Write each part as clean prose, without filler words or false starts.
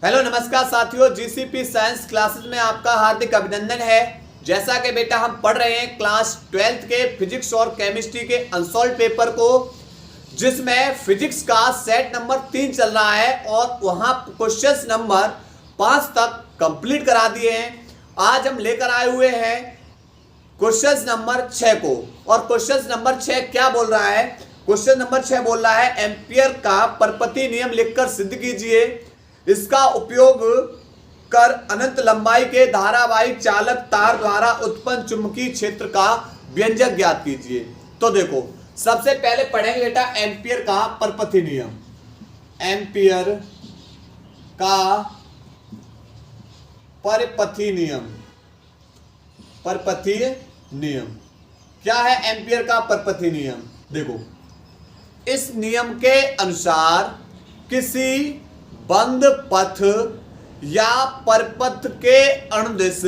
Hello नमस्कार साथियों, GCP science classes में आपका हार्दिक अभिनंदन है। जैसा कि बेटा हम पढ़ रहे हैं क्लास 12th के फिजिक्स और केमिस्ट्री के अनसॉल्व पेपर को, जिसमें फिजिक्स का सेट नंबर 3 चल रहा है और वहां क्वेश्चंस नंबर 5 तक कंप्लीट करा दिए हैं। आज हम लेकर आए हुए हैं क्वेश्चंस नंबर 6 को। और क्वेश्चंस नंबर 6 क्या बोल रहा है? क्वेश्चन नंबर 6 बोल रहा है एम्पियर का परपति नियम लिखकर सिद्ध कीजिए। इसका उपयोग कर अनंत लंबाई के धारावाहिक चालक तार द्वारा उत्पन्न चुंबकीय क्षेत्र का व्यंजक ज्ञात कीजिए। तो देखो, सबसे पहले पढ़ेंगे बेटा एम्पियर का परपति नियम। एम्पियर का परपति नियम। परपथीय नियम क्या है? एम्पियर का परपथीय नियम देखो, इस नियम के अनुसार किसी बंद पथ या परपथ के अनुदिश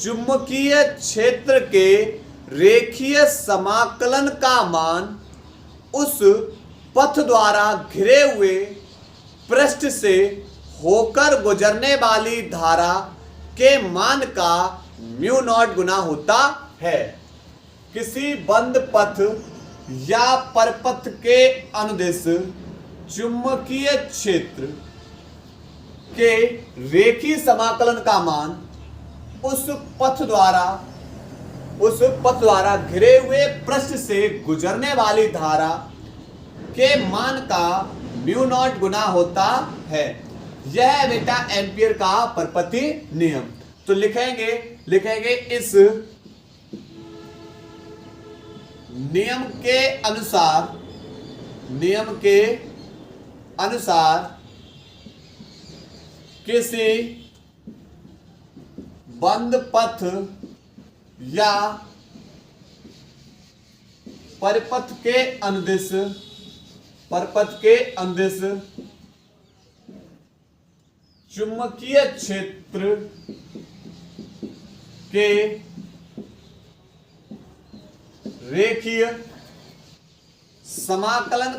चुंबकीय क्षेत्र के रेखीय समाकलन का मान उस पथ द्वारा घिरे हुए पृष्ठ से होकर गुजरने वाली धारा के मान का म्यू नॉट गुना होता है। किसी बंद पथ या परपथ के अनुदिश चुंबकीय क्षेत्र के रेखीय समाकलन का मान उस पथ द्वारा घिरे हुए पृष्ठ से गुजरने वाली धारा के मान का म्यू नॉट गुना होता है। यह है बेटा एम्पियर का परपथी नियम। तो लिखेंगे इस नियम के अनुसार किसी बंद पथ या परपथ के अनुदिश चुंबकीय क्षेत्र के रेखीय समाकलन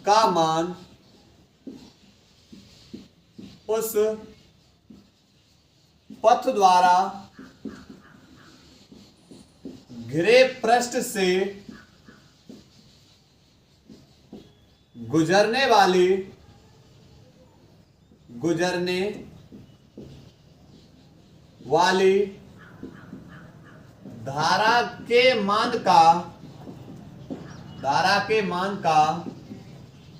का मान उस पथ द्वारा घिरे पृष्ठ से गुजरने वाली धारा के मान का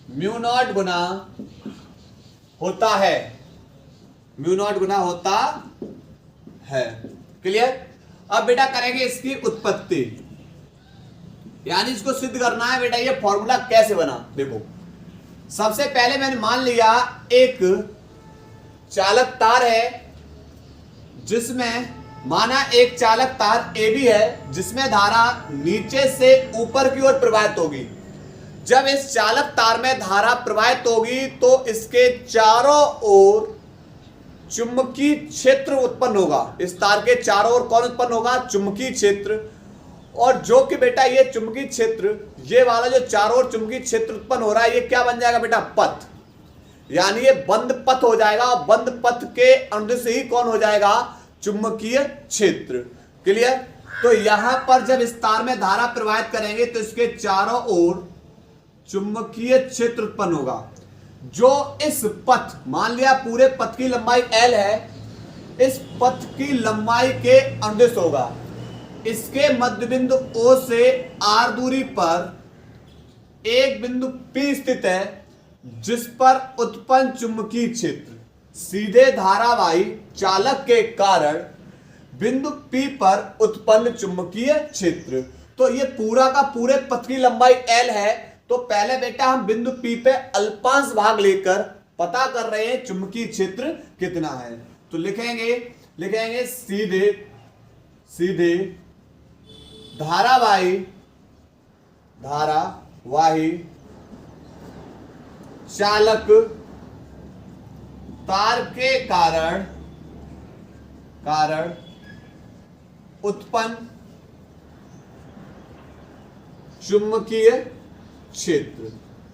म्यू नॉट गुना होता है। क्लियर? अब बेटा करेंगे इसकी उत्पत्ति, यानी इसको सिद्ध करना है। बेटा ये फॉर्मूला कैसे बना? देखो, सबसे पहले मैंने मान लिया एक चालक तार है, जिसमें माना एक चालक तार AB है, जिसमें धारा नीचे से ऊपर की ओर प्रवाहित होगी। जब इस चालक तार में धारा प्रवाहित होगी तो इसके चारों ओर चुंबकीय क्षेत्र उत्पन्न होगा। इस तार के चारों ओर कौन उत्पन्न होगा? चुंबकीय क्षेत्र। और जो कि बेटा ये चुंबकीय क्षेत्र, ये वाला जो चारों ओर चुंबकीय क्षेत्र उत्पन्न हो रहा है, ये क्या बन जाएगा बेटा? पथ। यानी ये बंद पथ हो जाएगा और बंद पथ के अनुदिश ही कौन हो जाएगा? चुंबकीय क्षेत्र। क्लियर? तो यहां पर जब इस तार में धारा प्रवाहित करेंगे तो इसके चारों ओर चुंबकीय क्षेत्र उत्पन्न होगा, जो इस पथ, मान लिया पूरे पथ की लंबाई L है, इस पथ की लंबाई के अनुदिश होगा। इसके मध्य बिंदु O से R दूरी पर एक बिंदु P स्थित है, जिस पर उत्पन्न चुंबकीय क्षेत्र सीधे धारावाही चालक के कारण बिंदु P पर उत्पन्न चुंबकीय क्षेत्र। तो ये पूरा का पूरे पथ की लंबाई L है। तो पहले बेटा हम बिंदु P पे अल्पांश भाग लेकर पता कर रहे हैं चुंबकीय क्षेत्र कितना है। तो लिखेंगे सीधे धारावाही चालक तार के कारण उत्पन्न चुंबकीय क्षेत्र।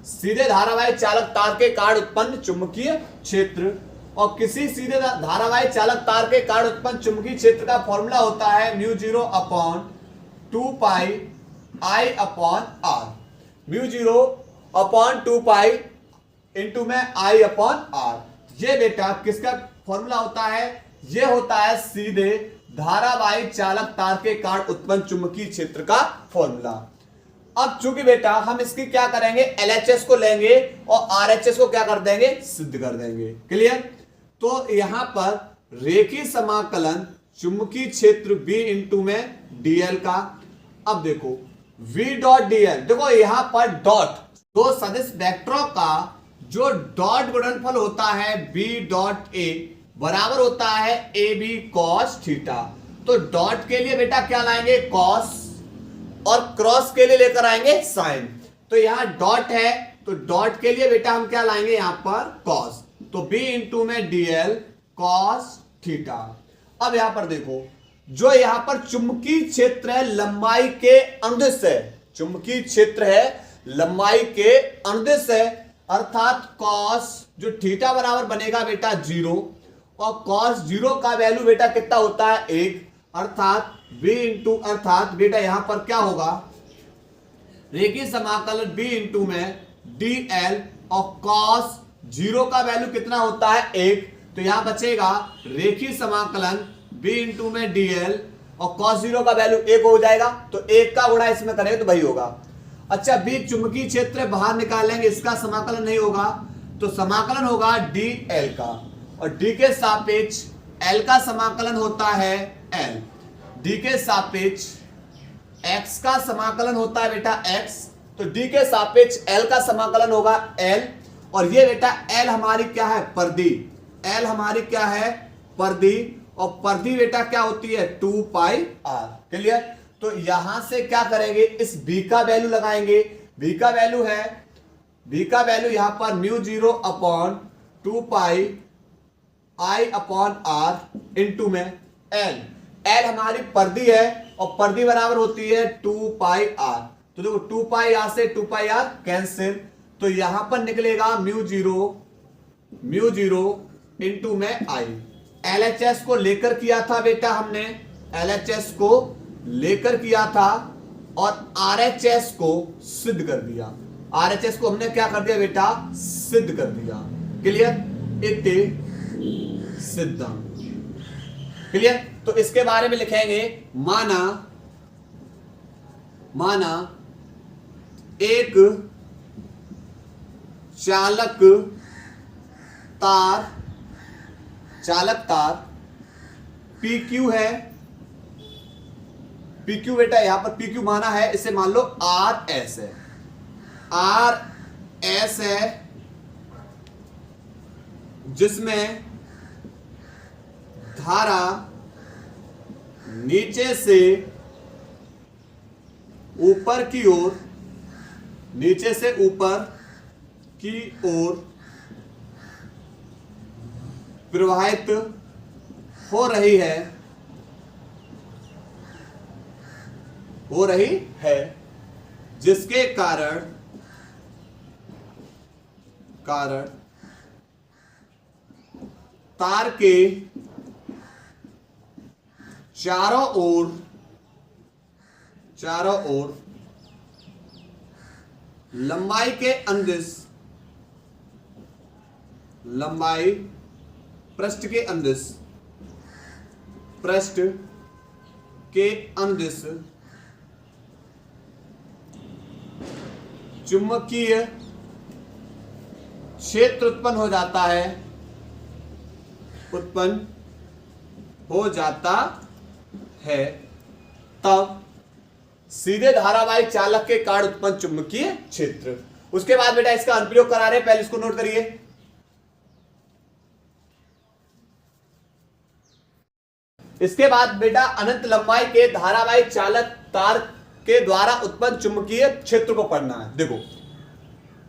सीधे धारावाही चालक तार के कारण उत्पन्न चुंबकीय क्षेत्र, और किसी सीधे धारावाही चालक तार के कारण उत्पन्न चुंबकीय क्षेत्र का फॉर्मूला होता है mu 0 upon 2 pi I upon R। Mu 0 upon 2 pi into में I अपॉन R। ये बेटा किसका फॉर्मूला होता है? ये होता है सीधे धारावाही चालक तार के कारण उत्पन्न चुंबकीय क्षेत्र का फॉर्मूला। अब चूंकि बेटा हम इसकी क्या करेंगे, LHS को लेंगे और RHS को क्या कर देंगे, सिद्ध कर देंगे। क्लियर? तो यहां पर रेखीय समाकलन चुंबकीय क्षेत्र B इंटू में dl का। अब देखो V डॉट dl, देखो यहां पर डॉट, दो सदिश वेक्टरों का जो डॉट गुणनफल होता है B डॉट A बराबर होता है AB cos थीटा। तो डॉट के लिए बेटा क्या लाएंगे, cos, और क्रॉस के लिए लेकर आएंगे साइन। तो यहां डॉट है तो डॉट के लिए बेटा हम क्या लाएंगे, यहां पर cos। तो B इंटू में dl cos थीटा। अब यहां पर देखो जो यहां पर चुंबकीय क्षेत्र है लंबाई के अनुदिश है, चुंबकीय क्षेत्र है लंबाई के अनुदिश है, अर्थात cos जो थीटा बराबर बनेगा बेटा 0, और cos 0 का वैल्यू बेटा कितना होता है 1, अर्थात b इंटू, अर्थात बेटा यहां पर क्या होगा, रेखीय समाकलन b इंटू में dl, और cos 0 का वैल्यू कितना होता है 1, तो यहां बचेगा रेखीय समाकलन b इंटू में dl, और cos 0 का वैल्यू 1 हो जाएगा, तो 1 का गुणा इसमें करेंगे तो वही होगा। अच्छा b चुंबकीय क्षेत्र बाहर निकालेंगे, इसका समाकलन नहीं होगा, तो समाकलन होगा dl का, और d के सापेक्ष l का समाकलन होता है l, d के सापेक्ष x का समाकलन होता है बेटा x, तो d के सापेक्ष l का समाकलन होगा l, और ये बेटा l हमारी क्या है, परिधि, l हमारी क्या है, परिधि, और परिधि बेटा क्या होती है 2 पाई r। क्लियर? तो यहां से क्या करेंगे, इस b का वैल्यू लगाएंगे, b का वैल्यू है, b का वैल्यू यहां पर mu 0 upon 2 pi I upon R into में L, L हमारी परिधि है और परिधि बराबर होती है 2 पाई R। तो देखो 2 पाई R से 2 पाई R कैंसिल, तो यहां पर निकलेगा म्यू 0 इंटू में I। LHS को लेकर किया था बेटा हमने, LHS को लेकर किया था और RHS को सिद्ध कर दिया, RHS को हमने क्या कर दिया बेटा, सिद्ध कर दिया। क्लियर? इति सिद्धम। क्लियर? तो इसके बारे में लिखेंगे, माना एक चालक तार PQ है, PQ बेटा यहां पर PQ माना है, इसे मान लो RS है, RS है, जिसमें धारा नीचे से ऊपर की ओर, नीचे से ऊपर की ओर प्रवाहित हो रही है, जिसके कारण तार के चारों ओर लंबाई के अनुदिश, लंबाई पृष्ठ के अनुदिश, पृष्ठ के अनुदिश चुंबकीय क्षेत्र उत्पन्न हो जाता है, तब सीधे धारावाही चालक के कारण उत्पन्न चुंबकीय क्षेत्र। उसके बाद बेटा इसका अनुप्रयोग करा रहे हैं, पहले इसको नोट करिए। इसके बाद बेटा अनंत लंबाई के धारावाही चालक तार के द्वारा उत्पन्न चुंबकीय क्षेत्र को पढ़ना है। देखो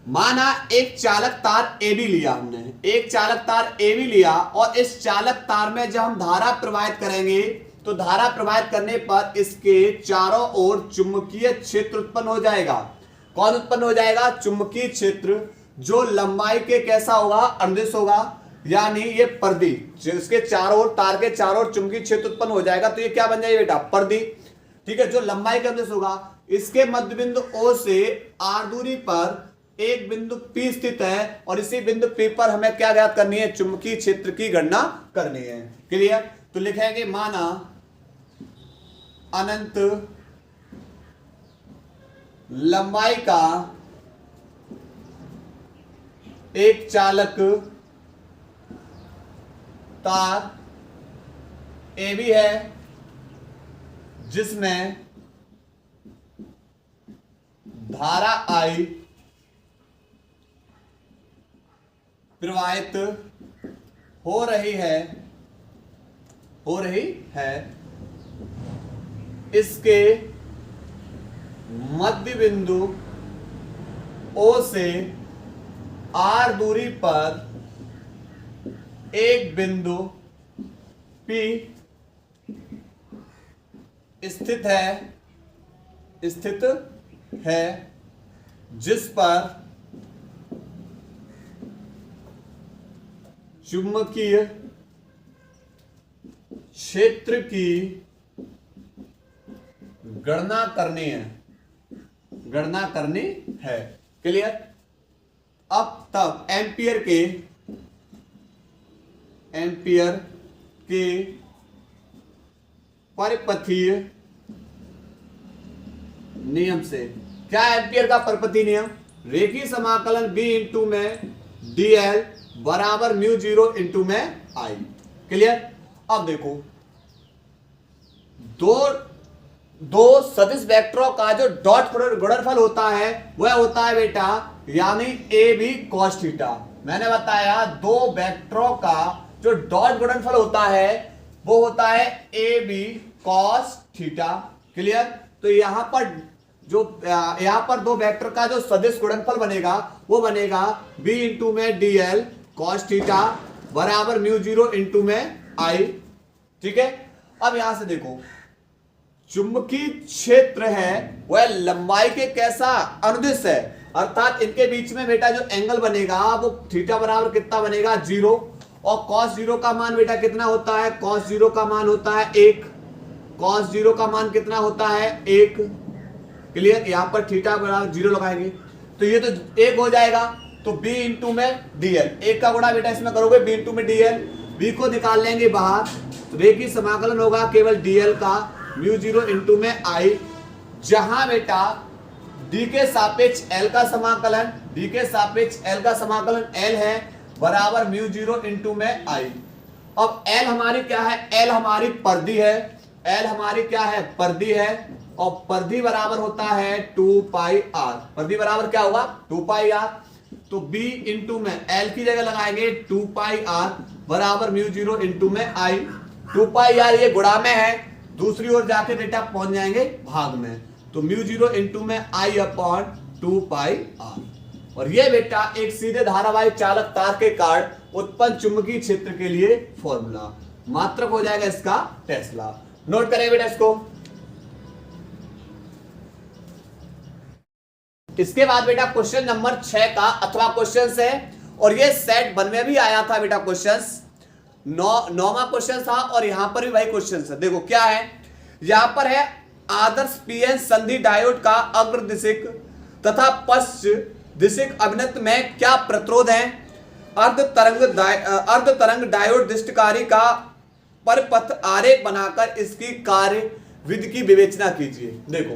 माना एक चालक तार AB लिया हमने, एक चालक तार AB लिया, और इस चालक तार में जब हम धारा प्रवाहित करेंगे तो धारा प्रवाहित करने पर इसके चारों ओर चुंबकीय क्षेत्र उत्पन्न हो जाएगा। कौन उत्पन्न हो जाएगा, चुंबकीय क्षेत्र, जो लंबाई के कैसा होगा, अनुदिश होगा, यानी ये परिधि, जिसके चारों ओर, तार के चारों ओर चुंबकीय क्षेत्र उत्पन्न हो जाएगा, तो ये क्या बन जाएगा बेटा, परिधि। ठीक है, जो लंबाई का अनुदिश होगा, इसके मध्य बिंदु O से r दूरी पर एक बिंदु P स्थित है, और इसी बिंदु P पर हमें क्या ज्ञात करनी है, चुंबकीय क्षेत्र की गणना करनी है। क्लियर? तो लिखेंगे माना अनंत लंबाई का एक चालक तार AB है, जिसमें धारा I प्रवाहित हो रही है, इसके मध्य बिंदु O से R दूरी पर एक बिंदु P स्थित है, जिस पर चुंबकीय क्षेत्र की गणना करनी है। क्लियर? अब तब एम्पियर के परिपथीय नियम से, क्या एम्पियर का परिपथीय नियम, रेखीय समाकलन B इंटू में dl बराबर म्यू 0 इंटू में I। क्लियर? अब देखो, दो सदिश वेक्टरों का जो डॉट गुणनफल होता है वह होता है बेटा, यानी ए बी कॉस थीटा। मैंने बताया दो वेक्टरों का जो डॉट गुणनफल होता है वो होता है A B cos theta. Clear? तो यहां पर दो वेक्टर का जो सदिश गुणनफल बनेगा वो बनेगा b इंटू में dl कॉस थीटा बराबर म्यू 0 इंटू में I। ठीक है, अब यहां से देखो, चुंबकीय क्षेत्र है वह लंबाई के कैसा, अनुदिश है, अर्थात इनके बीच में बेटा जो एंगल बनेगा वो थीटा बराबर कितना बनेगा, 0, और cos 0 का मान बेटा कितना होता है, cos 0 का मान होता है 1, cos 0 का मान कितना होता है 1। क्लियर? यहां पर थीटा बराबर 0 लगाएंगे तो ये तो 1 हो जाएगा, तो b इंटू में dl, 1 का गुणा बेटा इसमें करोगे b इंटू में dl, b को निकाल लेंगे बाहर, तो रेखीय समाकलन होगा केवल dl का म्यू 0 इंटू में I, जहां बेटा d के सापेक्ष l का समाकलन l है बराबर म्यू 0 इंटू में I। अब l हमारी क्या है, l हमारी परिधि है, और परिधि बराबर होता है 2 पाई r, परिधि बराबर क्या होगा 2 पाई r, तो b इंटू में l की जगह लगाएंगे 2 पाई r बराबर म्यू 0 इंटू में I। 2 पाई r ये गुणा में है, दूसरी ओर जाके बेटा पहुंच जाएंगे भाग में, तो म्यू 0 इंटू में I अपॉन 2 पाई r। और ये बेटा एक सीधे धारावाहिक चालक तार के कारण उत्पन्न चुंबकीय क्षेत्र के लिए फॉर्मूला, मात्रक हो जाएगा इसका टेस्ला। नोट करें बेटा इसको। इसके बाद बेटा क्वेश्चन नंबर 6 का अथवा क्वेश्चन है, और ये सेट 1 में भी आया था बेटा क्वेश्चन, 9वां क्वेश्चन था, और यहां पर भी वही क्वेश्चन है। देखो क्या है, यहां पर है आदर्श पीएन संधि डायोड का अग्रदिशिक तथा पश्च दिशिक अभिनत में क्या प्रतिरोध है, अर्ध तरंग डायोड दृष्टिकारी का परिपथ आरेख बनाकर इसकी कार्य विधि की विवेचना कीजिए। देखो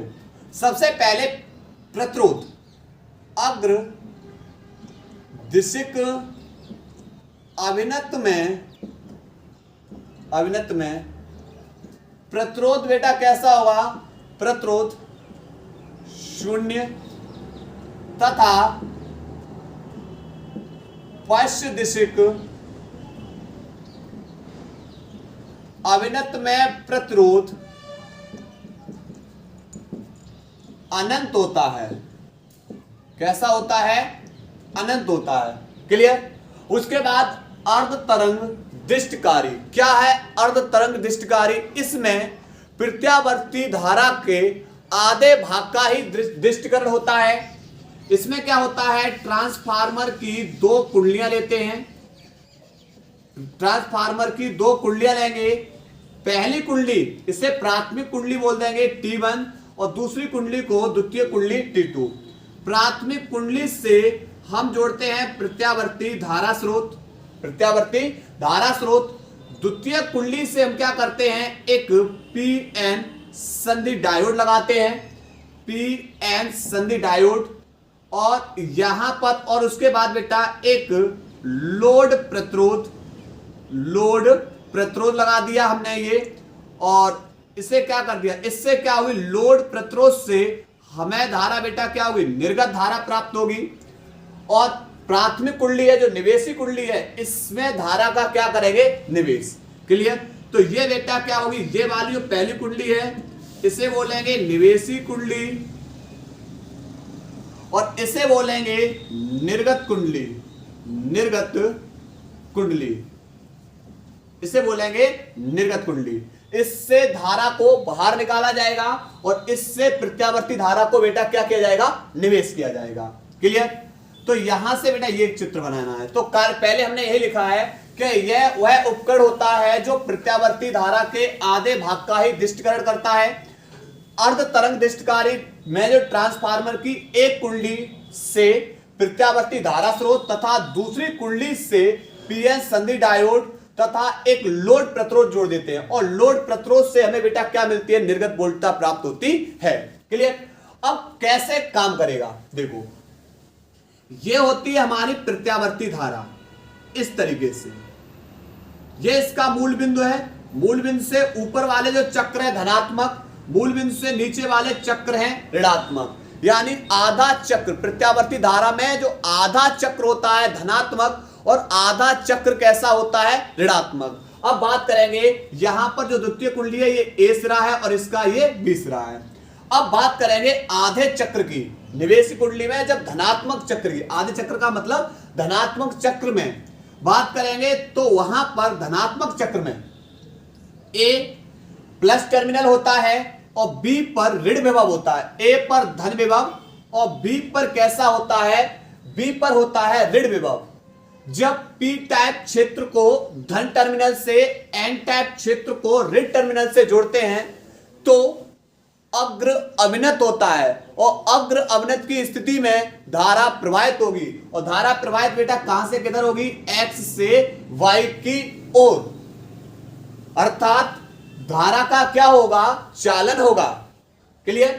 सबसे पहले प्रतिरोध, अग्र दिशिक अभिनत में प्रतिरोध बेटा कैसा होगा, प्रतिरोध 0 तथा पश्च दिशिक अभिनत में प्रतिरोध अनंत होता है। कैसा होता है, अनंत होता है। क्लियर? उसके बाद अर्ध तरंग दृष्टिकारी, क्या है अर्ध तरंग दृष्टिकारी, इसमें प्रत्यावर्ती धारा के आधे भाग का ही दृष्टिकरण होता है। इसमें क्या होता है, ट्रांसफार्मर की दो कुंडलियां लेते हैं, ट्रांसफार्मर की दो कुंडलियां लेंगे। पहली कुंडली इसे प्राथमिक कुंडली बोल देंगे T1 और दूसरी कुंडली को द्वितीय कुंडली T2। प्राथमिक कुंडली से हम जोड़ते हैं प्रत्यावर्ती धारा स्रोत, प्रत्यावर्ती धारा स्रोत। द्वितीय कुंडली से हम क्या करते हैं, एक PN संधि डायोड लगाते हैं, PN संधि डायोड। और यहां पर और उसके बाद बेटा एक लोड प्रतिरोध, लोड प्रतिरोध लगा दिया हमने ये। और इसे क्या कर दिया, इससे क्या हुई, लोड प्रतिरोध से हमें धारा बेटा क्या होगी, निर्गत धारा प्राप्त होगी। और प्राथमिक कुंडली है जो निवेशी कुंडली है, इसमें धारा का क्या करेंगे, निवेश। क्लियर। तो ये बेटा क्या होगी, ये वाली जो पहली कुंडली है इसे बोलेंगे निवेशी कुंडली और इसे बोलेंगे निर्गत कुंडली, निर्गत कुंडली, इसे बोलेंगे निर्गत कुंडली। इससे धारा को बाहर निकाला जाएगा और इससे प्रत्यावर्ती धारा को बेटा क्या किया जाएगा, निवेश किया जाएगा। क्लियर। तो यहां से बेटा ये एक चित्र बनाना है। तो पहले हमने यही लिखा है कि यह वह उपकरण होता है जो प्रत्यावर्ती धारा के आधे भाग का ही दिष्टकरण करता है। अर्ध तरंग दिष्टकारी में जो ट्रांसफार्मर की एक कुंडली से प्रत्यावर्ती धारा स्रोत तथा दूसरी कुंडली से PN संधि डायोड तथा एक लोड प्रतिरोध जोड़ देते हैं और लोड प्रतिरोध से हमें बेटा क्या मिलती है, निर्गत वोल्टता प्राप्त होती है। क्लियर। अब कैसे काम करेगा, देखो ये होती है हमारी प्रत्यावर्ती धारा इस तरीके से। ये इसका मूल बिंदु है, मूल बिंदु से ऊपर वाले जो चक्र है धनात्मक, मूल बिंदु से नीचे वाले चक्र हैं ऋणात्मक। यानी आधा चक्र प्रत्यावर्ती धारा में जो आधा चक्र होता है धनात्मक और आधा चक्र कैसा होता है, ऋणात्मक। अब बात करेंगे यहां पर जो द्वितीय कुंडली है ये A सिरा है और इसका ये B सिरा है। अब बात करेंगे आधे चक्र की, निवेशी कुंडली में जब धनात्मक चक्र की, आधे चक्र का मतलब धनात्मक चक्र में बात करेंगे तो वहां पर धनात्मक चक्र में A प्लस टर्मिनल होता है और B पर ऋण विभव होता है। A पर धन विभव और B पर कैसा होता है, B पर होता है ऋण विभव। जब P टाइप क्षेत्र को धन टर्मिनल से N टाइप क्षेत्र को ऋण टर्मिनल से जोड़ते हैं तो अग्र अविनत होता है और अग्र अविनत की स्थिति में धारा प्रवाहित होगी। और धारा प्रवाहित बेटा कहां से किधर होगी, X से Y की ओर। अर्थात धारा का क्या होगा, चालन होगा। क्लियर।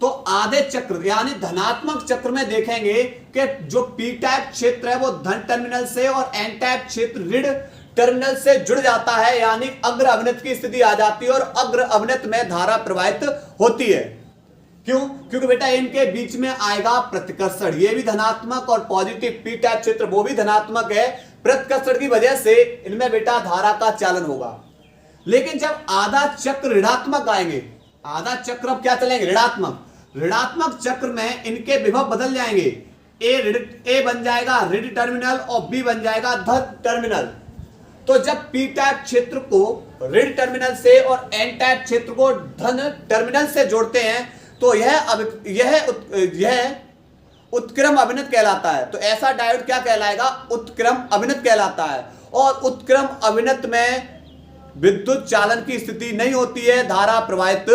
तो आधे चक्र यानी धनात्मक चक्र में देखेंगे कि जो P टाइप क्षेत्र है वो धन टर्मिनल से और N टाइप क्षेत्र ऋण टर्मिनल से जुड़ जाता है, यानी अग्र अवनत की स्थिति आ जाती है और अग्र अवनत में धारा प्रवाहित होती है। क्यों, क्योंकि बेटा इनके बीच में आएगा प्रतिकर्षण, ये भी धनात्मक और पॉजिटिव P टाइप क्षेत्र वो भी धनात्मक है। प्रतिकर्षण की वजह से इनमें बेटा धारा का चालन होगा। लेकिन जब आधा चक्र ऋणात्मक आएंगे, आधा चक्र अब क्या चलेंगे, ऋणात्मक। ऋणात्मक चक्र में इनके विभव बदल जाएंगे, ए बन जाएगा ऋण टर्मिनल और B बन जाएगा धन टर्मिनल। तो जब P टाइप क्षेत्र को ऋण टर्मिनल से और N टाइप क्षेत्र को धन टर्मिनल से जोड़ते हैं तो यह उत्क्रम अभिनत कहलाता है। तो ऐसा डायोड क्या कहलाएगा, उत्क्रम अभिनत कहलाता है। और उत्क्रम अभिनत में विद्युत चालन की स्थिति नहीं होती है, धारा प्रवाहित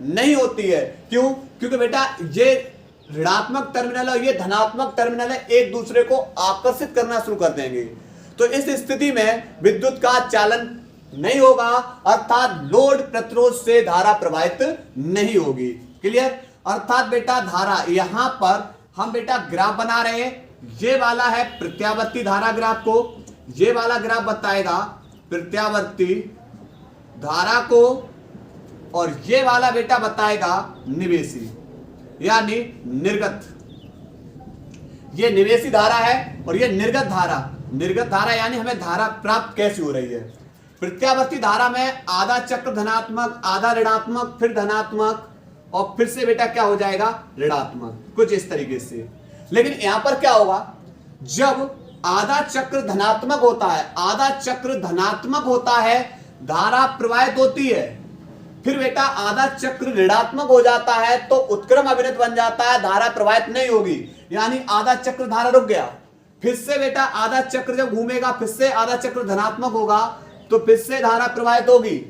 नहीं होती है। क्यों, क्योंकि बेटा ये ऋणात्मक टर्मिनल और ये धनात्मक टर्मिनल है, एक दूसरे को आकर्षित करना शुरू कर देंगे। तो इस स्थिति में विद्युत का चालन नहीं होगा, अर्थात लोड प्रतिरोध से धारा प्रवाहित नहीं होगी। क्लियर। अर्थात बेटा धारा, यहां पर हम बेटा ग्राफ बना रहे हैं, ये वाला है प्रत्यावर्ती धारा ग्राफ को, ये वाला ग्राफ बताएगा प्रत्यावर्ती धारा को और ये वाला बेटा बताएगा निवेशी यानी निर्गत। ये निवेशी धारा है और ये निर्गत धारा। निर्गत धारा यानी हमें धारा प्राप्त कैसे हो रही है। प्रत्यावर्ती धारा में आधा चक्र धनात्मक, आधा ऋणात्मक, फिर धनात्मक और फिर से बेटा क्या हो जाएगा, ऋणात्मक, कुछ इस तरीके से। लेकिन यहां पर क्या होगा, जब आधा चक्र धनात्मक होता है, आधा चक्र धनात्मक होता है, धारा प्रवाहित होती है। फिर बेटा आधा चक्र ऋणात्मक हो जाता है तो उत्क्रम अभिनत बन जाता है, धारा प्रवाहित नहीं होगी, यानी आधा चक्र धारा रुक गया। फिर से बेटा आधा चक्र जब घूमेगा फिर से आधा चक्र धनात्मक होगा तो फिर से धारा प्रवाहित होगी,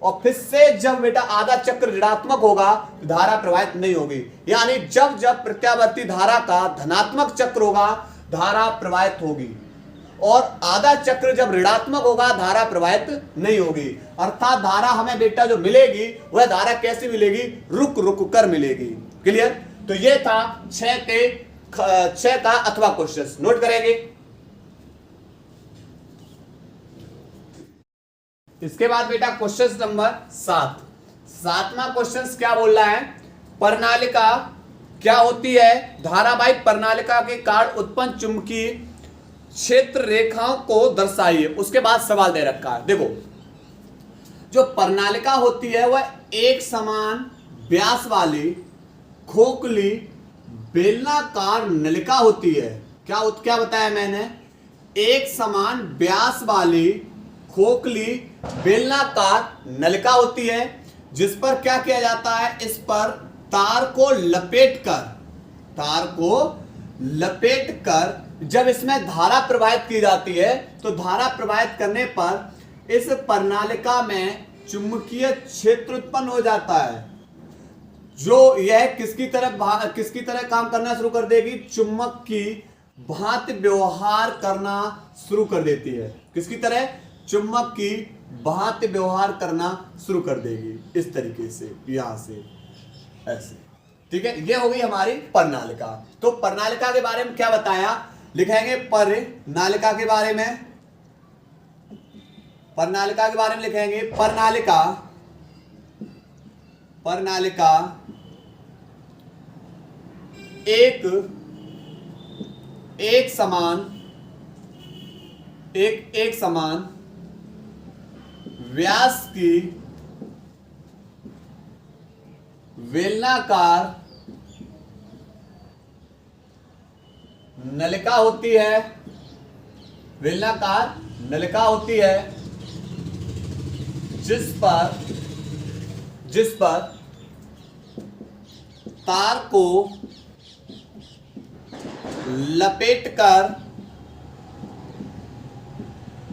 और फिर से जब बेटा आधा चक्र ऋणात्मक होगा तो धारा प्रवाहित नहीं होगी, यानी जब जब प्रत्यावर्ती धारा का धनात्मक चक्र होगा धारा प्रवाहित होगी, और आधा चक्र जब ऋणात्मक होगा धारा प्रवाहित नहीं होगी। अर्थात धारा हमें बेटा जो मिलेगी वह धारा कैसी मिलेगी, रुक रुक कर मिलेगी। क्लियर? तो ये था 6 का अथवा क्वेश्चन, नोट करेंगे। इसके बाद बेटा क्वेश्चन नंबर 7वां क्वेश्चन क्या बोल रहा है, प्रणालिका क्या होती है, धारावाहिक प्रणालिका के कारण उत्पन्न चुंबकीय क्षेत्र रेखाओं को दर्शाइए। उसके बाद सवाल दे रखा है, देखो जो प्रणालिका होती है वह एक समान व्यास वाली खोखली बेलनाकार नलिका होती है। क्या बताया मैंने, एक समान व्यास वाली खोखली बेलनाकार नलिका होती है जिस पर क्या किया जाता है, इस पर तार को लपेटकर जब इसमें धारा प्रवाहित की जाती है तो धारा प्रवाहित करने पर इस प्रणालिका में चुंबकीय क्षेत्र उत्पन्न हो जाता है, जो यह किसकी तरह काम करना शुरू कर देगी, चुंबक की भांति व्यवहार करना शुरू कर देती है। किसकी तरह, चुंबक की भांति व्यवहार करना शुरू कर देगी, इस तरीके से, यहां से ऐसे। ठीक है, ये हो गई हमारी प्रणालिका। तो प्रणालिका के बारे में क्या बताया, लिखेंगे प्रणालिका के बारे में, लिखेंगे प्रणालिका एक समान व्यास की बेलनाकार नलिका होती है, जिस पर तार को लपेटकर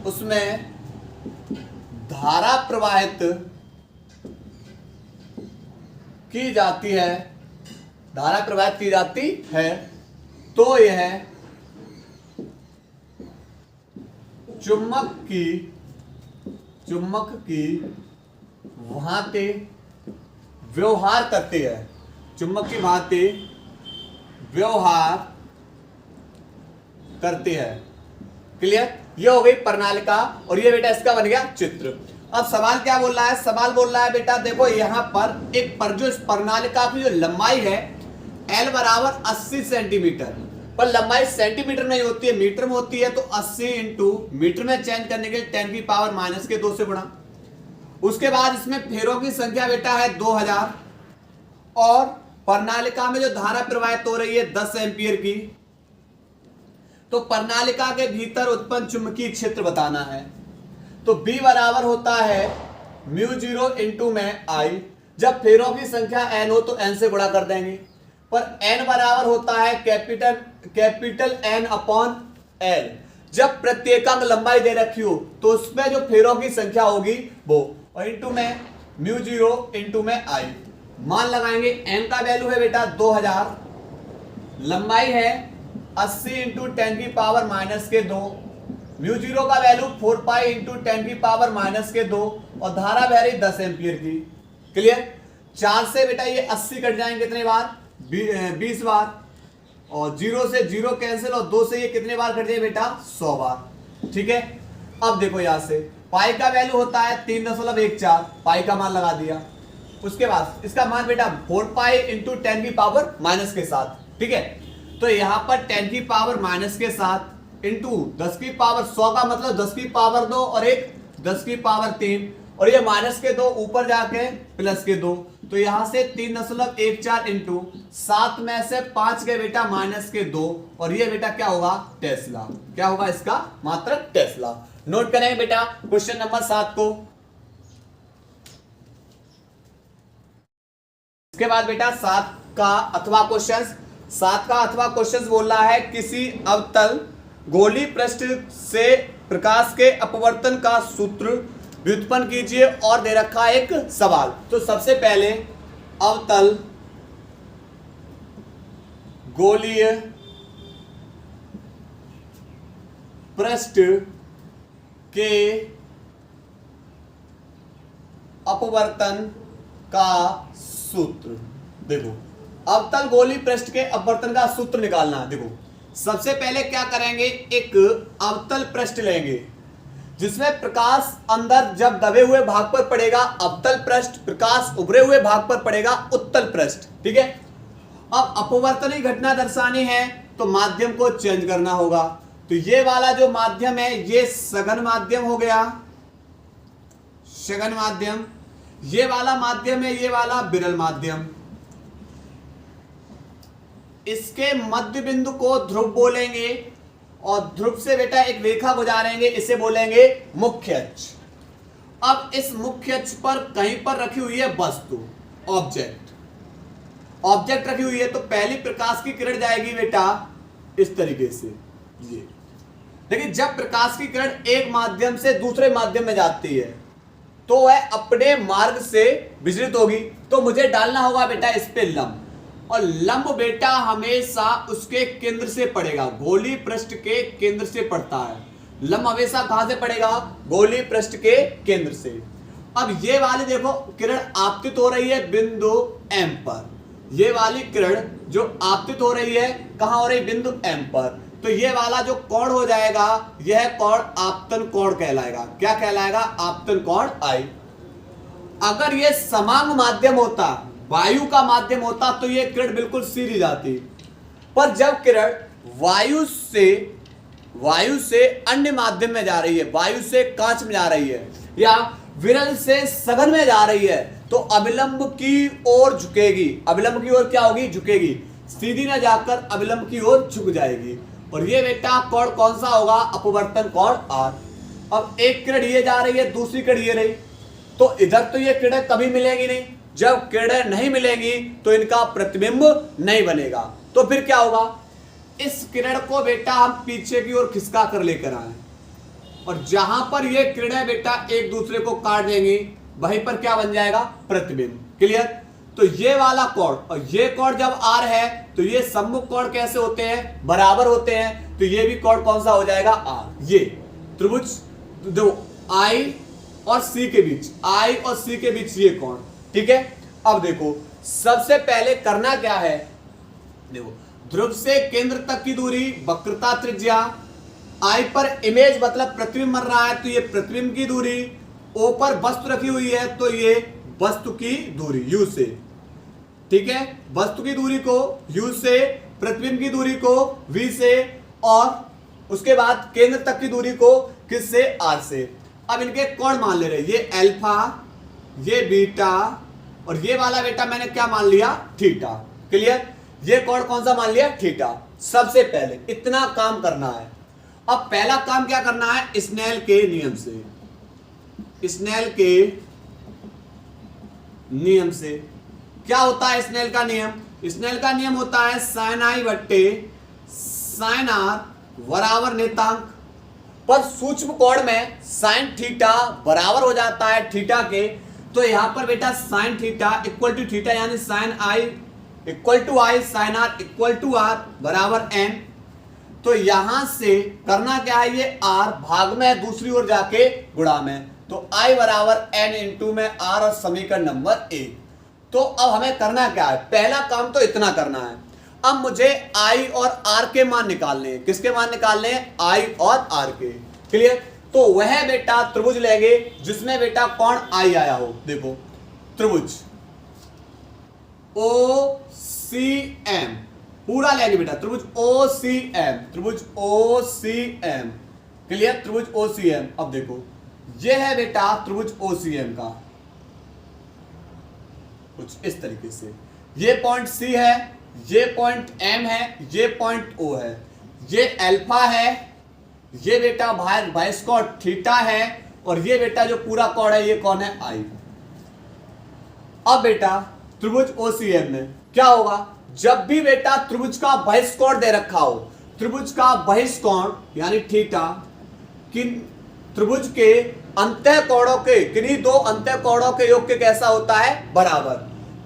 उसमें धारा प्रवाहित की जाती है, तो यह चुंबक की भांति व्यवहार करती है, क्लियर? ये हो गई प्रणालिका, और ये बेटा इसका बन गया चित्र। अब सवाल क्या बोल रहा है, सवाल बोल रहा है बेटा देखो यहां पर जो इस प्रणालिका की जो लंबाई है L बराबर 80 सेंटीमीटर, पर लंबाई सेंटीमीटर नहीं होती है, मीटर में होती है, तो 80 इंटू मीटर में चेंज करने के 10⁻⁻² से गुणा। उसके बाद इसमें फेरों की संख्या बेटा है 2000, और प्रणालिका में जो धारा प्रवाहित हो रही है 10 एम्पियर की, तो प्रणालिका के भीतर उत्पन्न चुंबकीय क्षेत्र बताना है। तो B बराबर होता है μ0 इंटू में I, जब फेरों की संख्या n हो तो n से गुणा कर देंगे, पर n बराबर होता है कैपिटल N अपॉन L, जब प्रत्येकांक लंबाई दे रखी हो तो उसमें जो फेरों की संख्या होगी वो, और इंटू में μ0 इंटू में I। मान लगाएंगे, n का वैल्यू है बेटा 2000, लंबाई है 80 इंटू 10⁻⁻², μ0 का वैल्यू 4 पाई इंटू 10⁻⁻², और धारा बह रही 10 एम्पियर की। क्लियर? 4 से बेटा ये 80 कट जाएंगे कितने बार, 20 बार, और 0 से 0 कैंसिल, और 2 से ये कितने बार कट जाए बेटा, 100 बार। ठीक है, अब देखो यहां से पाई का वैल्यू होता है 3.14, पाई का मान लगा दिया। उसके बाद इसका मान बेटा 4 पाई इंटू 10⁻⁻ के साथ। ठीक है, तो यहां पर 10⁻⁻ के साथ इंटू 10⁻100 का मतलब 10⁻2 और एक 10⁻3, और ये -2 ऊपर जाके +2, तो यहां से 3.14 इंटू 7 में से 5 के बेटा -2, और ये बेटा क्या होगा, टेस्ला। क्या होगा इसका मात्रक, टेस्ला। नोट करें बेटा क्वेश्चन नंबर 7 को। इसके बाद बेटा 7 का अथवा क्वेश्चन, 7 का अथवा क्वेश्चन बोल रहा है किसी अवतल गोलीय पृष्ठ से प्रकाश के अपवर्तन का सूत्र व्युत्पन्न कीजिए और दे रखा एक सवाल। तो सबसे पहले अवतल गोलीय पृष्ठ के अपवर्तन का सूत्र, देखो अवतल गोलीय पृष्ठ के अपवर्तन का सूत्र निकालना है। देखो सबसे पहले क्या करेंगे, एक अवतल पृष्ठ लेंगे जिसमें प्रकाश अंदर जब दबे हुए भाग पर पड़ेगा अवतल पृष्ठ, प्रकाश उभरे हुए भाग पर पड़ेगा उत्तल पृष्ठ। ठीक है, अब अपवर्तनीय घटना दर्शानी है तो माध्यम को चेंज करना होगा। तो ये वाला जो माध्यम है ये सघन माध्यम हो गया, सघन माध्यम। ये वाला माध्यम है, ये वाला विरल माध्यम। इसके मध्य बिंदु को ध्रुव बोलेंगे और ध्रुव से बेटा एक रेखा गुजारेंगे, इसे बोलेंगे मुख्य अक्ष। अब इस मुख्य अक्ष पर कहीं पर रखी हुई है वस्तु, ऑब्जेक्ट, ऑब्जेक्ट रखी हुई है। तो पहली प्रकाश की किरण जाएगी बेटा इस तरीके से, ये देखिए जब प्रकाश की किरण एक माध्यम से दूसरे माध्यम में जाती है तो वह अपने मार्ग से विचलित होगी। तो मुझे डालना होगा बेटा इस पे लंब, और लंब बेटा हमेशा उसके केंद्र से पड़ेगा, गोलीय पृष्ठ के केंद्र से पड़ता है। लंब हमेशा कहां से पड़ेगा, गोलीय पृष्ठ के केंद्र से। अब ये वाली देखो किरण आपतित हो रही है बिंदु M पर, ये वाली किरण जो आपतित हो रही है कहां हो रही, बिंदु M पर। तो ये वाला जो कोण हो जाएगा यह कोण आपतन कोण कहलाएगा। क्या कहलाएगा, आपतन कोण I। अगर ये समांग माध्यम होता, वायु का माध्यम होता तो ये किरण बिल्कुल सीधी जाती, पर जब किरण वायु से अन्य माध्यम में जा रही है, वायु से कांच में जा रही है या विरल से सघन में जा रही है तो अभिलंब की ओर झुकेगी। अभिलंब की ओर क्या होगी, झुकेगी, सीधी ना जाकर अभिलंब की ओर झुक जाएगी। और ये बेटा कोण कौन सा होगा, अपवर्तन कोण R। अब एक किरण ये जा रही है, दूसरी किरण ये रही, तो इधर तो ये किरण कभी मिलेंगी नहीं। जब किरणें नहीं मिलेंगी तो इनका प्रतिबिंब नहीं बनेगा। तो फिर क्या होगा, इस किरण को बेटा हम पीछे की ओर खिसका कर लेकर आए और जहां पर ये किरणें बेटा एक दूसरे को काट देंगी वहीं पर क्या बन जाएगा, प्रतिबिंब। क्लियर। तो ये वाला कोण और ये कोण जब R है तो ये सम्मुख कोण कैसे होते हैं, बराबर होते हैं। तो ये भी कोण कौन सा हो जाएगा, R। ये त्रिभुज दो I और C के बीच, I और C के बीच ये कोण। ठीक है। अब देखो सबसे पहले करना क्या है, देखो ध्रुव से केंद्र तक की दूरी, वक्रता त्रिज्या, I पर इमेज मतलब प्रतिबिंब बन रहा है तो ये प्रतिबिंब की दूरी, O पर वस्तु रखी हुई है तो ये वस्तु की दूरी U से। ठीक है, वस्तु की दूरी को U से, प्रतिबिंब की दूरी को V से और उसके बाद केंद्र तक की दूरी को किससे, R से। अब इनके कोण मान ले रहे, ये अल्फा, ये बीटा और ये वाला बेटा मैंने क्या मान लिया, थीटा। क्लियर। ये कोण कौन सा मान लिया, थीटा। सबसे पहले इतना काम करना है। अब पहला काम क्या करना है, स्नेल के नियम से, स्नेल के नियम से क्या होता है स्नेल का नियम, स्नेल का नियम होता है साइन I बट्टे साइन R बराबर नियतांक। पर सूक्ष्म कोण में साइन थीटा बराबर हो जाता है थीटा के, तो यहां पर बेटा sine theta equal to theta यानी sine I equal to I, sine R equal to R बराबर N। तो यहां से करना क्या है, ये R भाग में दूसरी ओर जाके गुणा में, तो I बराबर N इंटू में R और समीकरण नंबर 1। तो अब हमें करना क्या है, पहला काम तो इतना करना है। अब मुझे I और R के मान निकालने हैं। किसके मान निकालने हैं, I और R के। क्लियर। तो वह बेटा त्रिभुज लेंगे जिसमें बेटा कोण I आया हो। देखो त्रिभुज OCM पूरा लेंगे बेटा, त्रिभुज OCM, त्रिभुज OCM। क्लियर, त्रिभुज OCM। अब देखो ये है बेटा त्रिभुज OCM का कुछ इस तरीके से, ये पॉइंट C है, ये पॉइंट M है, ये पॉइंट O है, ये अल्फा है, ये बेटा वाइस कोण थीटा है और ये बेटा जो पूरा कोण है ये कौन है I। अब बेटा त्रिभुज OCM में क्या होगा, जब भी बेटा त्रिभुज का बहिष्कोण दे रखा हो, त्रिभुज का बहिष्कोण यानी थीटा किन त्रिभुज के अंतः कोणों के किन्हीं दो अंतः कोणों के योग के कैसा होता है, बराबर।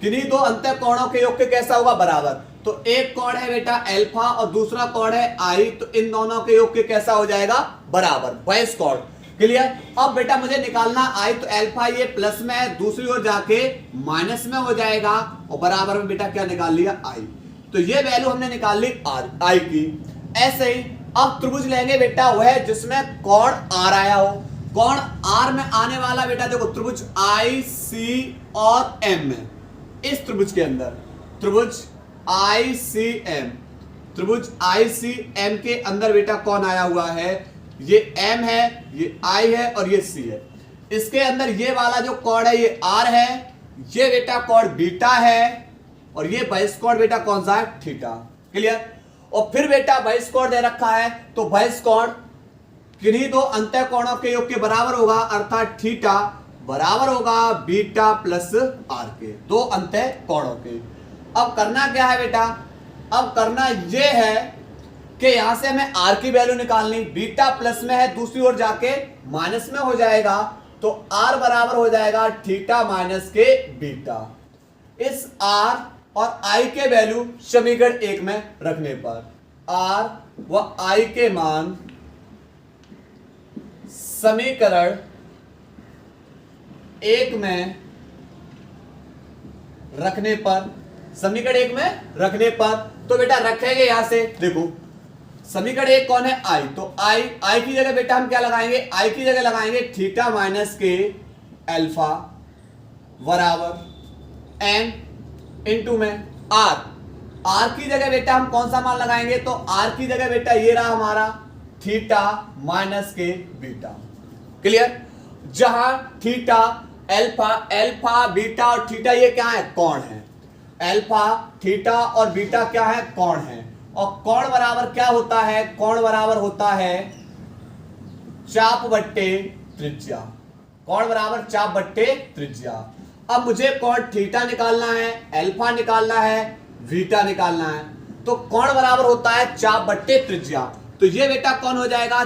किन्हीं दो अंतः कोणों के योग के कैसा होगा, बराबर। तो एक कोण है बेटा अल्फा और दूसरा कोण है आई, तो इन दोनों के योग के कैसा हो जाएगा, बराबर, बहिष्कोण। क्लियर। अब बेटा मुझे निकालना आई, तो अल्फा ये प्लस में है, दूसरी ओर जाके माइनस में हो जाएगा और बराबर में बेटा क्या निकाल लिया, आई। तो ये वैल्यू हमने निकाल ली आर आई की। ऐसे ही अब त्रिभुज लेंगे बेटा वह जिसमें कोण आर आया हो। कोण आर में आने वाला बेटा देखो त्रिभुज आई सी और एम में, इस त्रिभुज के अंदर त्रिभुज आई सी एम, त्रिभुज आई सी एम के अंदर बेटा कौन आया हुआ है, ये एम है, ये आई है और ये सी है। इसके अंदर ये वाला जो कोण है ये आर है, ये बेटा कोण बीटा है और ये बहिष्कोण बेटा कौन सा है, थीटा। क्लियर। और फिर बेटा बहिष्कोण दे रखा है, तो बहिष्कोण किन्हीं दो अंतः कोणों के योग के बराबर होगा, अर्थात थीटा बराबर होगा बीटा प्लस आर के, दो अंतः कोणों के। अब करना क्या है बेटा, अब करना ये है कि यहां से हमें आर की वैल्यू निकालनी, बीटा प्लस में है, दूसरी ओर जाके माइनस में हो जाएगा, तो आर बराबर हो जाएगा थीटा माइनस के बीटा। इस आर और आई के वैल्यू समीकरण 1 में रखने पर आर व आई के मान समीकरण 1 में रखने पर, समीकरण 1 में रखने पर, तो बेटा रखेंगे यहां से देखो समीकरण 1 कौन है, आई, तो आई की जगह बेटा हम क्या लगाएंगे, आई की जगह लगाएंगे थीटा माइनस के अल्फा बराबर एन इंटू में आर की जगह बेटा हम कौन सा मान लगाएंगे, तो आर की जगह बेटा ये रहा हमारा थीटा माइनस के बीटा। क्लियर। जहां थीटा अल्फा बीटा और थीटा ये क्या है, कोण है। अल्फा थीटा और बीटा क्या है, कोण है। और कोण बराबर क्या होता है, कोण बराबर होता है चाप बट्टे त्रिज्या। कोण बराबर चाप बट्टे त्रिज्या। अब मुझे कोण थीटा निकालना है, अल्फा निकालना है, बीटा निकालना है, तो कोण बराबर होता है चाप बट्टे त्रिज्या। तो ये बेटा कौन हो जाएगा,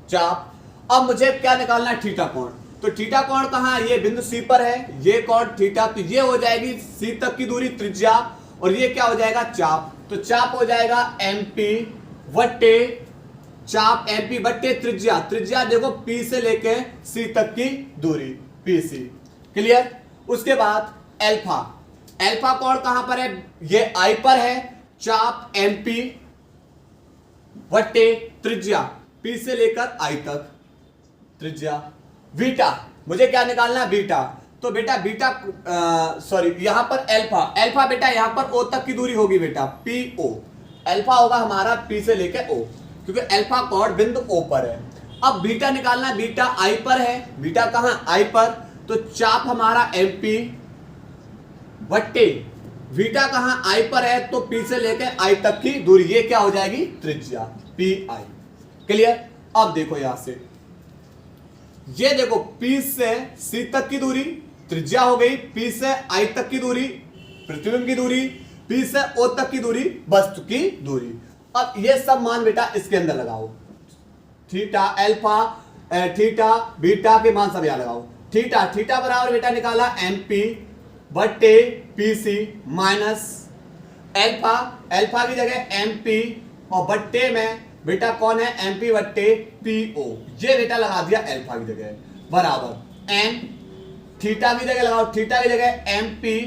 चाप। अब मुझे क्या निकालना है, थीटा कोण। तो थीटा कोण कहां है, ये बिंदु सी पर है, ये कोण थीटा, तो ये हो जाएगी सी तक की दूरी त्रिज्या और ये क्या हो जाएगा, चाप। तो चाप हो जाएगा एमपी बट्टे चाप एमपी बट्टे त्रिज्या। त्रिज्या देखो पी से लेके सी तक की दूरी पीसी। क्लियर। उसके बाद अल्फा कोण कहां पर है, ये आई पर है, चाप एमपी बट्टे त्रिज्या पी से लेकर आई तक त्रिज्या। बीटा मुझे क्या निकालना है, बीटा। तो बेटा बीटा यहां पर अल्फा बेटा यहां पर ओ तक की दूरी होगी बेटा पी ओ। अल्फा होगा हमारा पी से लेकर ओ, क्योंकि अल्फा कोण बिंदु ओ पर है। अब बीटा निकालना है, बीटा आई पर है, बीटा कहां, आई पर, तो चाप हमारा एमपी बट्टे बीटा कहां, आई पर है, तो पी से लेकर आई तक की दूरी ये क्या हो जाएगी, त्रिज्या पी आई। क्लियर। अब देखो यहां से ये देखो पी से सी तक की दूरी त्रिज्या हो गई, पी से आई तक की दूरी प्रतिबिंब की दूरी, पी से ओ तक की दूरी वस्तु की दूरी। अब ये सब मान बेटा इसके अंदर लगाओ, थीटा अल्फा थीटा बीटा के मान सब यहां लगाओ। थीटा बराबर बेटा निकाला एमपी बट्टे पीसी माइनस अल्फा की जगह एमपी और बट्टे में बेटा कौन है, एमपी बट्टे पीओ, ये बेटा लगा दिया अल्फा की जगह बराबर एन। थीटा की जगह लगाओ, थीटा की जगह एमपी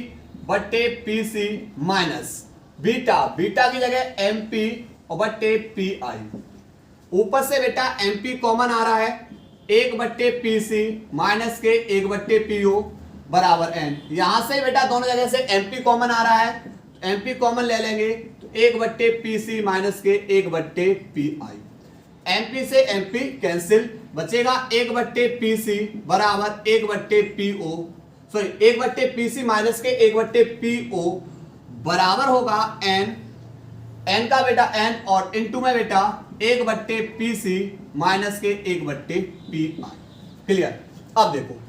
बट्टे पीसी माइनस बीटा की जगह एमपी और बट्टे पी आई। ऊपर से बेटा एमपी कॉमन आ रहा है, 1/PC माइनस के 1/PO बराबर एन। यहां से बेटा दोनों जगह से एमपी कॉमन आ रहा है, एमपी कॉमन ले लेंगे तो 1/PC माइनस के 1/PI। एमपी से एमपी कैंसिल, बचेगा 1/PC बराबर 1/PO, सॉरी 1/PC माइनस के 1/PO बराबर होगा एन का बेटा एन और इनटू में बेटा 1/PC माइनस के 1/PI। क्लियर। अब देखो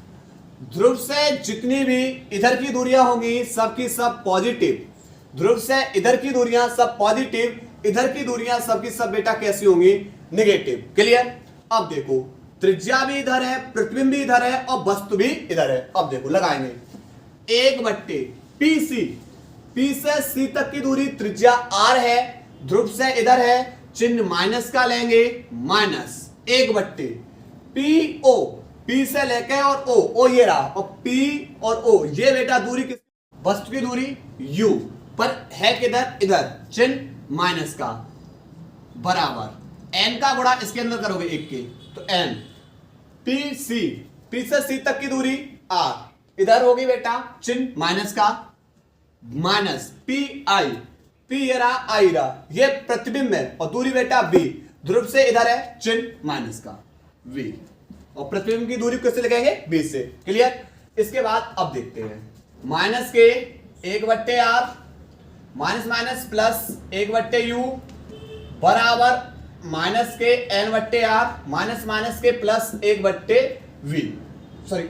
ध्रुव से जितनी भी इधर की दूरियां होंगी सबकी सब पॉजिटिव, ध्रुव से इधर की दूरियां सब पॉजिटिव, इधर की दूरियां सबकी सब बेटा कैसी होंगी, नेगेटिव। क्लियर। अब देखो त्रिज्या भी इधर है, प्रतिबिंब भी इधर है और वस्तु भी इधर है। अब देखो लगाएंगे 1/पी सी, पी से सी तक की दूरी त्रिज्या r है, ध्रुव से इधर है, चिन्ह माइनस का लेंगे, माइनस 1/पी ओ, पी से लेके और ओ ये रहा, और पी और ओ ये बेटा दूरी किस, वस्तु की दूरी u पर है किधर, इधर, चिन्ह माइनस का, बराबर n का गुणा इसके अंदर करोगे 1 के, तो n पी सी, पी से सी तक की दूरी r, इधर होगी बेटा चिन्ह माइनस का, माइनस पी आई, पी ये रहा, आई रहा, ये प्रतिबिंब है और दूरी बेटा b, ध्रुव से इधर है, चिन्ह माइनस का v, और प्रतिबिंब की दूरी किससे लिखेंगे, b से। क्लियर। इसके बाद अब देखते हैं माइनस के 1/r, minus minus plus 1/u बराबर माइनस के n/r, माइनस माइनस के प्लस 1/v, सॉरी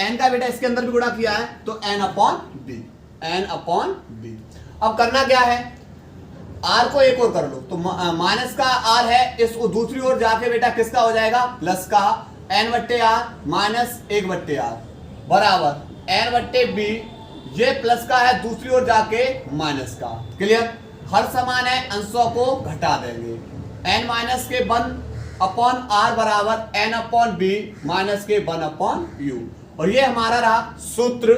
n का बेटा इसके अंदर भी गुणा किया है तो n/b, n/b। अब करना क्या है, r को एक और कर लो, तो माइनस का r है, इस दूसरी ओर जाके बेटा किसका हो जाएगा, प्लस का, n/r माइनस 1/r बराबर n/b, ये प्लस का है, दूसरी ओर जाके माइनस का। क्लियर। हर समान है, अंशों को घटा देंगे, n माइनस के 1/r बराबर n/b माइनस के 1/u, और ये हमारा रहा सूत्र।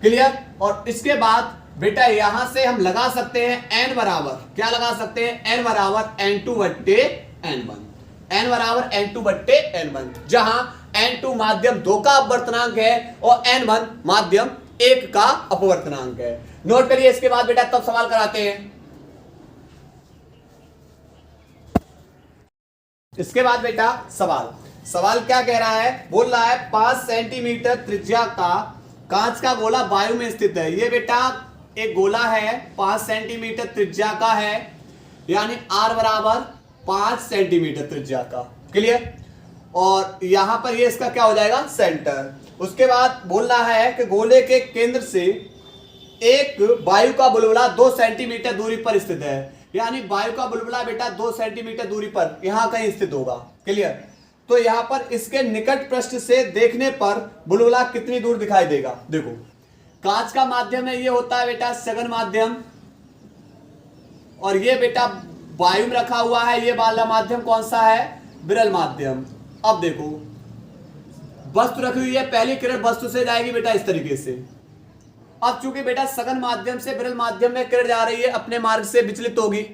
क्लियर। और इसके बाद बेटा यहां से हम लगा सकते हैं n बराबर, क्या लगा सकते हैं, n बराबर n2/n1, n बराबर n2/n1, जहां n2 माध्यम 2 का अपवर्तनांक है और n1 माध्यम 1 का अपवर्तनांक है। नोट करिए। इसके बाद बेटा तब सवाल कराते हैं। इसके बाद बेटा सवाल क्या कह रहा है, बोल रहा है 5 सेंटीमीटर त्रिज्या का कांच का गोला वायु में स्थित है। ये बेटा एक गोला है, 5 सेंटीमीटर त्रिज्या का है, यानी r बराबर 5 सेंटीमीटर त्रिज्या का। क्लियर। और यहां पर ये इसका क्या हो जाएगा, सेंटर। उसके बाद बोल रहा है कि गोले के केंद्र से एक वायु का बुलबुला 2 सेंटीमीटर दूरी पर स्थित है, यानी वायु का बुलबुला बेटा 2 सेंटीमीटर दूरी पर यहां कहीं स्थित होगा। क्लियर। तो यहां पर इसके निकट पृष्ठ से देखने पर बुलबुला कितनी दूर दिखाई देगा। देखो कांच का माध्यम है, ये होता है बेटा सघन माध्यम, और ये बेटा वायु में रखा हुआ है, ये वाला माध्यम कौन सा है, विरल माध्यम। अब देखो वस्तु रखी हुई है, पहली किरण वस्तु से जाएगी बेटा इस तरीके से। अब चूंकि बेटा सघन माध्यम से विरल माध्यम में किरण जा रही है, अपने मार्ग से विचलित होगी,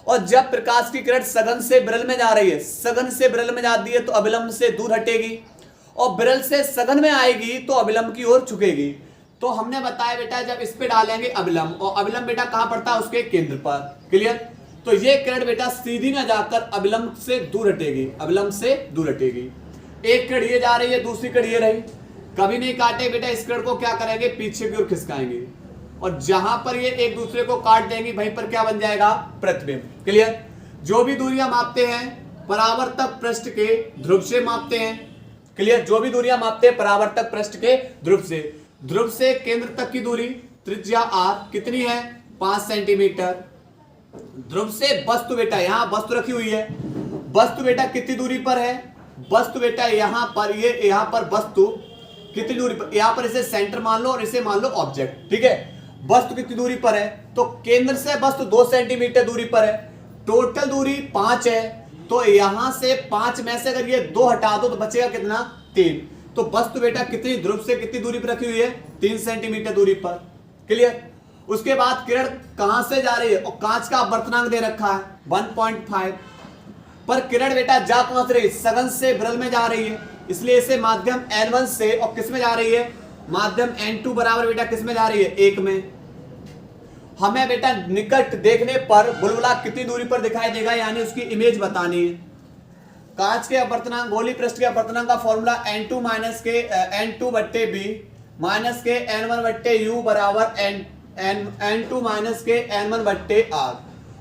और जब प्रकाश की किरण सघन से विरल में जा रही है, सघन से विरल में जाती है तो अविलंब से दूर हटेगी, और विरल से सघन में आएगी तो अविलंब की ओर झुकेगी। तो हमने बताया बेटा जब इस पे डालेंगे अविलंब, और अविलंब बेटा कहां पड़ता है, उसके केंद्र पर। क्लियर। तो ये किरण बेटा सीधी ना जाकर अविलंब से दूर हटेगी, अविलंब से दूर हटेगी। एक किरण ये जा रही है, दूसरी किरण ये रही, कभी नहीं काटे बेटा, इस किरण को क्या करेंगे, पीछे की ओर खिसकाएंगे, और जहां पर ये एक दूसरे को काट देंगी वहीं पर क्या बन जाएगा, प्रतिबिंब। क्लियर। जो भी दूरियां मापते हैं परावर्तक पृष्ठ के ध्रुव से मापते हैं। क्लियर। जो भी दूरियां मापते हैं परावर्तक पृष्ठ के ध्रुव से, ध्रुव से केंद्र तक की दूरी त्रिज्या r कितनी है, 5 सेंटीमीटर। ध्रुव से वस्तु बेटा, यहां वस्तु रखी हुई है, वस्तु बेटा कितनी दूरी पर है, वस्तु बेटा यहां पर, ये यहां पर वस्तु कितनी दूरी पर, यहां पर इसे सेंटर मान लो और इसे मान लो ऑब्जेक्ट। ठीक है। वस्तु कितनी दूरी पर है, तो केंद्र से वस्तु 2 सेंटीमीटर दूरी पर है, टोटल दूरी 5 है, तो यहां से 5 में से अगर ये 2 हटा दो तो बचेगा कितना, 3। तो वस्तु बेटा कितनी, ध्रुव से कितनी दूरी पर रखी हुई है, 3 सेंटीमीटर दूरी पर। क्लियर। उसके बाद किरण कहां से जा रही है, और कांच का अपवर्तनांक दे रखा है 1.5, पर किरण बेटा जा कहां से रही, सघन से विरल में जा रही है, इसलिए इसे माध्यम n1 से, और किस में जा रही है, माध्यम n2 बराबर बेटा किस में जा रही है, 1 में। हमें बेटा निकट देखने पर बुलबुला कितनी दूरी पर दिखाई देगा, यानी उसकी इमेज बतानी है। कांच के अपवर्तनांक, गोली पृष्ठ के अपवर्तनांक का फॉर्मूला n2 माइनस के n2/b माइनस के n1/u बराबर n2 माइनस के n1/r,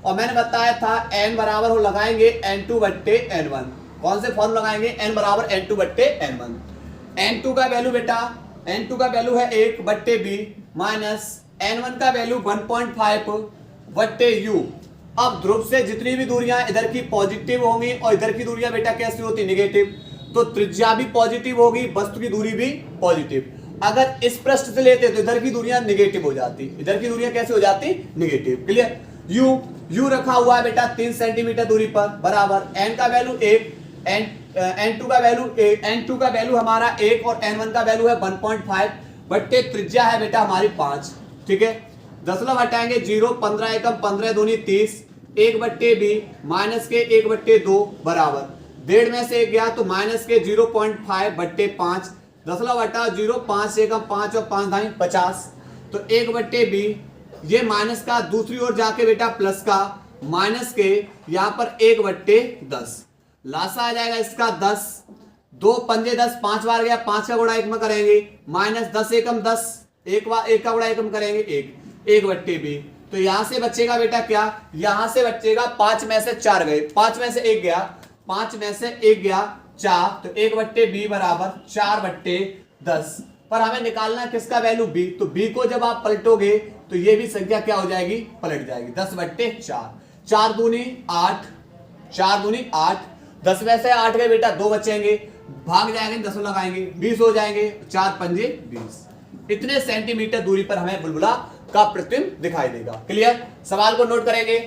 और मैंने बताया था n बराबर हो लगाएंगे n2/n1। कौन से फॉर्मूला लगाएंगे, n बराबर n2/n1। n2 का वैल्यू बेटा n2 का वैल्यू है 1 बट्टे बी माइनस n1 का वैल्यू 1.5 बट्टे u। अब ध्रुव से जितनी भी दूरियां इधर की पॉजिटिव होंगी और इधर की दूरियां बेटा कैसी होती नेगेटिव, तो त्रिज्या भी पॉजिटिव होगी, वस्तु की दूरी भी पॉजिटिव। अगर इस पृष्ठ से लेते तो इधर की दूरियां नेगेटिव हो जाती, इधर की दूरियां कैसे हो जाती नेगेटिव। क्लियर। u रखा हुआ है बेटा 3 सेंटीमीटर दूरी पर बराबर n का वैल्यू 1, n2 का वैल्यू हमारा 1 और n1 का वैल्यू है 1.5 बट्टे त्रिज्या है बेटा हमारी 5। ठीक है, दशमलव हटाएंगे 0, 15 एकम 15 दूनी 30, 1 बट्टे बी माइनस के 1 बट्टे 2 बराबर 1.5 में से 1 गया तो माइनस के 0.5 बट्टे 5, दशमलव हटा 0, 5 एकम 5 और 5 दाई 50, तो 1 बट्टे बी, ये माइनस का दूसरी ओर जाके बेटा प्लस का माइनस के यहां पर 1 बट्टे 10, लासा आ जाएगा इसका 10, 2 पंजे 10, 5 बार गया, 5 का गुणा 1 में करेंगे माइनस 10 एकम 10, 1 का गुणा 1 में करेंगे 1 बट्टे बी। तो यहां से बचेगा बेटा क्या, यहां से बचेगा 5 में से 4 गए, 5 में से 1 गया, 5 में से 1 गया 4, तो 1 बट्टे बी बराबर 4 बट्टे 10। पर हमें निकालना है किसका वैल्यू बी, तो बी को जब आप पलटोगे तो ये भी संख्या क्या हो जाएगी पलट जाएगी, 10 बट्टे 4, 4 दूनी 8, 4 दूनी 8, 10 में से 8 गए बेटा 2 बचेंगे, भाग जाएंगे 10 लगाएंगे 20 हो जाएंगे, 4 पंजे 20। इतने सेंटीमीटर दूरी पर हमें बुलबुला का प्रतिबिंब दिखाई देगा। क्लियर। सवाल को नोट करेंगे।